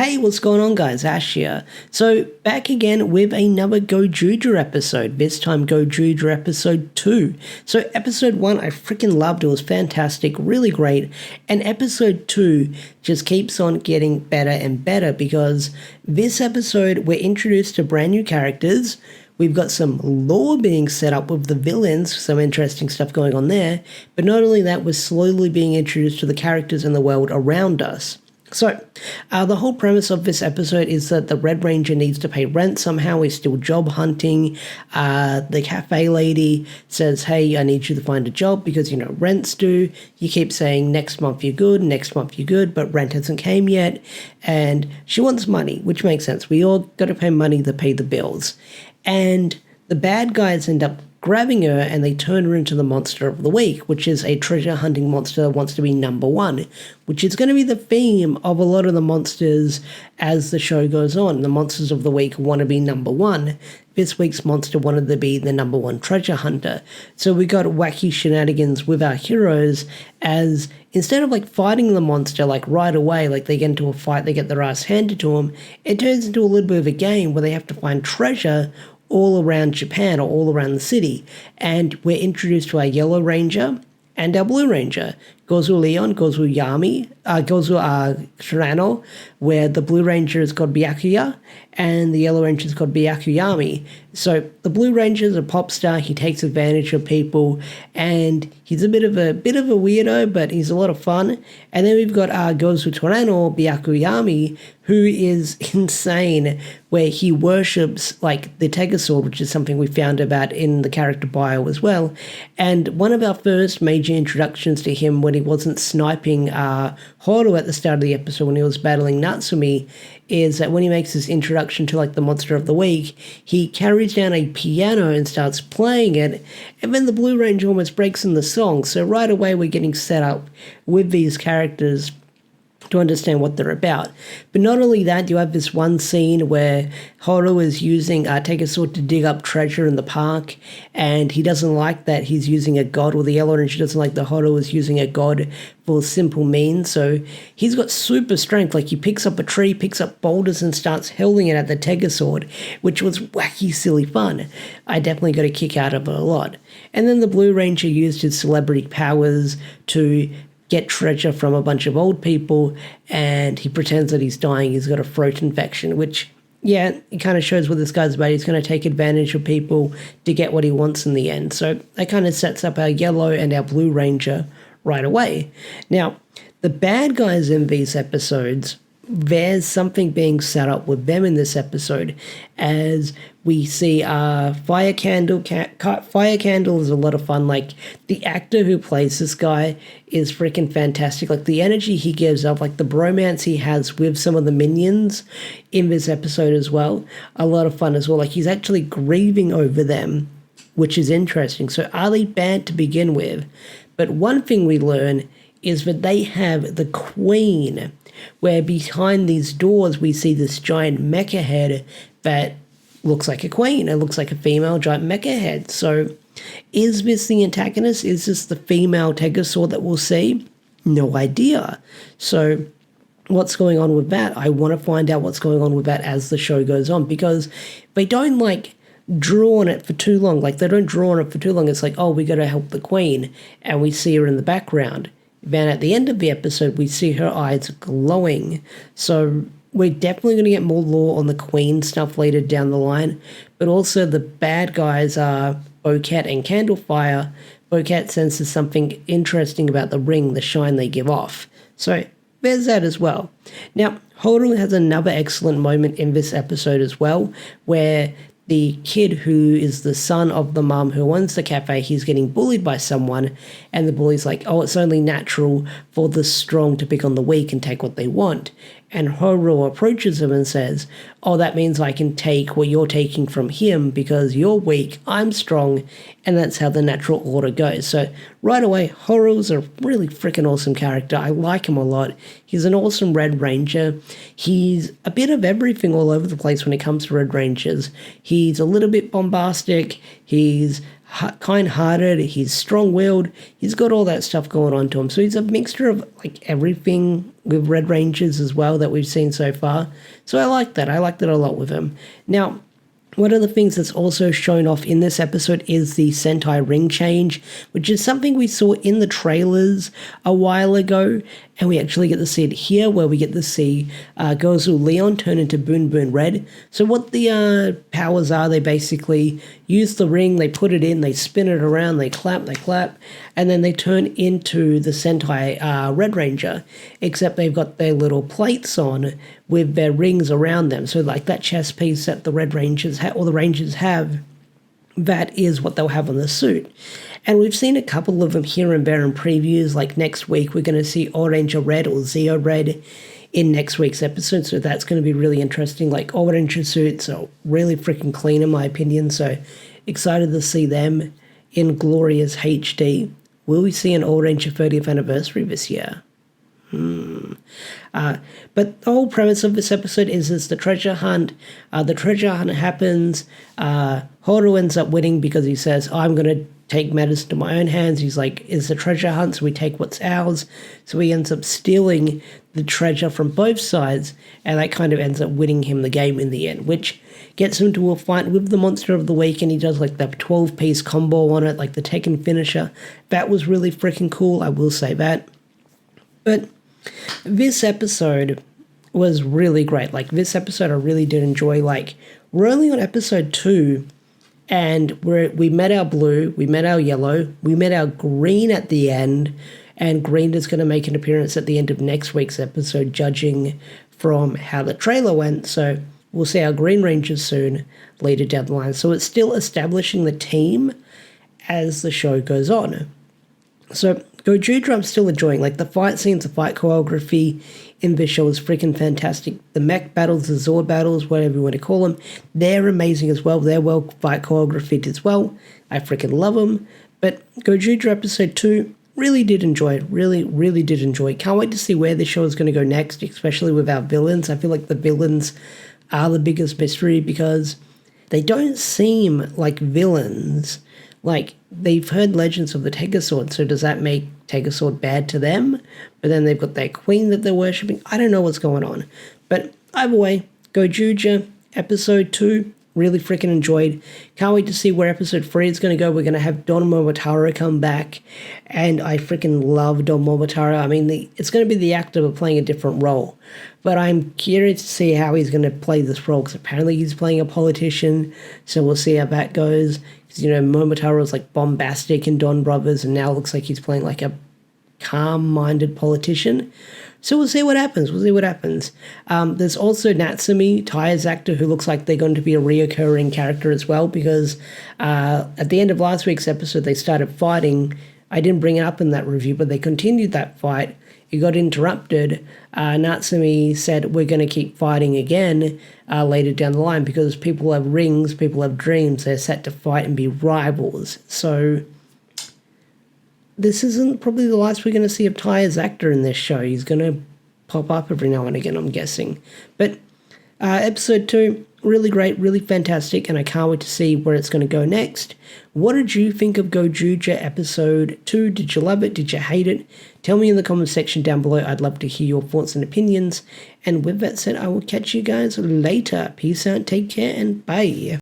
Hey, what's going on guys, Ash here. So, back again with another Gozyuger episode, this time Gozyuger episode 2. So, episode 1 I freaking loved, it was fantastic, really great, and episode 2 just keeps on getting better and better because this episode we're introduced to brand new characters. We've got some lore being set up with the villains, some interesting stuff going on there, but not only that, we're slowly being introduced to the characters in the world around us. So, the whole premise of this episode is that the Red Ranger needs to pay rent somehow. He's still job hunting. The cafe lady says, hey, I need you to find a job because, rent's due. You keep saying next month you're good, but rent hasn't came yet. And she wants money, which makes sense. We all got to pay money to pay the bills. And the bad guys end up grabbing her and they turn her into the monster of the week, which is a treasure hunting monster that wants to be number one, which is going to be the theme of a lot of the monsters as the show goes on. The monsters of the week want to be number one. This week's monster wanted to be the number one treasure hunter. So we got wacky shenanigans with our heroes as instead of fighting the monster right away, they get into a fight, they get their ass handed to them, it turns into a little bit of a game where they have to find treasure all around Japan or all around the city. And we're introduced to our Yellow Ranger and our Blue Ranger, GozyuLeon, GozyuTyranno, where the Blue Ranger is called Byakuya and the Yellow Ranger is called Byakuyami. So the Blue Ranger is a pop star. He takes advantage of people and he's a bit of a weirdo, but he's a lot of fun. And then we've got our GozyuTyranno Byakuyami, who is insane, where he worships the Tegasword, which is something we found about in the character bio as well. And one of our first major introductions to him when he wasn't sniping Horo at the start of the episode when he was battling Natsumi is that when he makes his introduction to the monster of the week, he carries down a piano and starts playing it, and then the Blue Ranger almost breaks in the song. So right away we're getting set up with these characters to understand what they're about. But not only that, you have this one scene where Horo is using Tegasword to dig up treasure in the park, and he doesn't like that he's using a god, or the Yellow Ranger doesn't like that Horo is using a god for simple means. So he's got super strength, he picks up a tree, picks up boulders and starts hurling it at the Tegasword, which was wacky, silly fun. I definitely got a kick out of it a lot. And then the Blue Ranger used his celebrity powers to get treasure from a bunch of old people, and he pretends that he's dying. He's got a throat infection, which, yeah, it kind of shows what this guy's about. He's going to take advantage of people to get what he wants in the end. So that kind of sets up our Yellow and our Blue Ranger right away. Now, the bad guys in these episodes, there's something being set up with them in this episode as we see Fire Candle. Fire Candle is a lot of fun. The actor who plays this guy is freaking fantastic. The energy he gives off, the bromance he has with some of the minions in this episode as well. A lot of fun as well. He's actually grieving over them, which is interesting. So are they bad to begin with? But one thing we learn is that they have the Queen, where behind these doors we see this giant mecha head that looks like a queen. It looks like a female giant mecha head. So is this the antagonist? Is this the female Tegasword that we'll see? No idea. So what's going on with that? I want to find out what's going on with that as the show goes on, because they don't draw on it for too long. They don't draw on it for too long. It's oh, we got to help the queen, and we see her in the background. Then at the end of the episode, we see her eyes glowing. So we're definitely going to get more lore on the Queen stuff later down the line. But also the bad guys are Bocat and Candlefire. Bocat senses something interesting about the ring, the shine they give off. So there's that as well. Now, Horo has another excellent moment in this episode as well, where the kid who is the son of the mum who owns the cafe, he's getting bullied by someone, and the bully's oh, it's only natural for the strong to pick on the weak and take what they want. And Horo approaches him and says, oh, that means I can take what you're taking from him because you're weak, I'm strong, and that's how the natural order goes. So right away, Horo's a really freaking awesome character. I like him a lot. He's an awesome Red Ranger. He's a bit of everything all over the place when it comes to Red Rangers. He's a little bit bombastic. He's kind-hearted, he's strong-willed, he's got all that stuff going on to him. So he's a mixture of like everything with Red Rangers as well that we've seen so far. So I like that. I liked it a lot with him. Now, one of the things that's also shown off in this episode is the Sentai ring change, which is something we saw in the trailers a while ago, and we actually get to see it here, where we get to see GozyuLeon turn into Boon Boon Red. So what the powers are, they basically use the ring, they put it in, they spin it around, they clap, and then they turn into the Sentai Red Ranger, except they've got their little plates on with their rings around them. So like that chest piece that the Red Rangers or the Rangers have, that is what they'll have on the suit. And we've seen a couple of them here and there in previews. Like next week, we're going to see Orange Red or Zeo Red in next week's episode. So that's going to be really interesting. Like Orange suits are really freaking clean in my opinion. So excited to see them in glorious HD. Will we see an Orange 30th anniversary this year? But the whole premise of this episode is the treasure hunt. The treasure hunt happens. Horo ends up winning because he says, I'm going to take matters into my own hands. He's like, it's a treasure hunt, so we take what's ours. So he ends up stealing the treasure from both sides, and that kind of ends up winning him the game in the end, which gets him to a fight with the Monster of the Week, and he does like the 12-piece combo on it, like the Tekken finisher. That was really freaking cool, I will say that. But this episode was really great. Like, this episode I really did enjoy. Like, we're only on episode 2, and we met our blue, we met our yellow, we met our green at the end, and green is going to make an appearance at the end of next week's episode, judging from how the trailer went. So we'll see our Green Rangers soon, later down the line. So it's still establishing the team as the show goes on. So Gozyuger I'm still enjoying. Like, the fight scenes, the fight choreography in this show is freaking fantastic. The mech battles, the Zord battles, whatever you want to call them, they're amazing as well. They're well fight choreographed as well. I freaking love them. But Gozyuger episode 2, really did enjoy it. Really did enjoy it. Can't wait to see where the show is going to go next, especially with our villains. I feel like the villains are the biggest mystery because they don't seem like villains. Like, they've heard legends of the Tegasword, so does that make Tegasword bad to them? But then they've got their queen that they're worshipping. I don't know what's going on. But either way, Gozyuger episode 2, really freaking enjoyed. Can't wait to see where episode 3 is going to go. We're going to have Don Momotaro come back, and I freaking love Don Momotaro. I mean, it's going to be the actor but playing a different role. But I'm curious to see how he's going to play this role, because apparently he's playing a politician, so we'll see how that goes. Because, you know, Momotaro's like bombastic in Don Brothers, and now it looks like he's playing like a calm-minded politician. So we'll see what happens. There's also Natsumi, Taya's actor, who looks like they're going to be a reoccurring character as well, because at the end of last week's episode, they started fighting. I didn't bring it up in that review, but they continued that fight. It got interrupted. Natsumi said, we're going to keep fighting again later down the line, because people have rings, people have dreams, they're set to fight and be rivals. So this isn't probably the last we're going to see of Taya's actor in this show. He's going to pop up every now and again, I'm guessing. But episode 2, really great, really fantastic, and I can't wait to see where it's going to go next. What did you think of Gozyuger episode 2? Did you love it? Did you hate it? Tell me in the comment section down below. I'd love to hear your thoughts and opinions. And with that said, I will catch you guys later. Peace out, take care, and bye.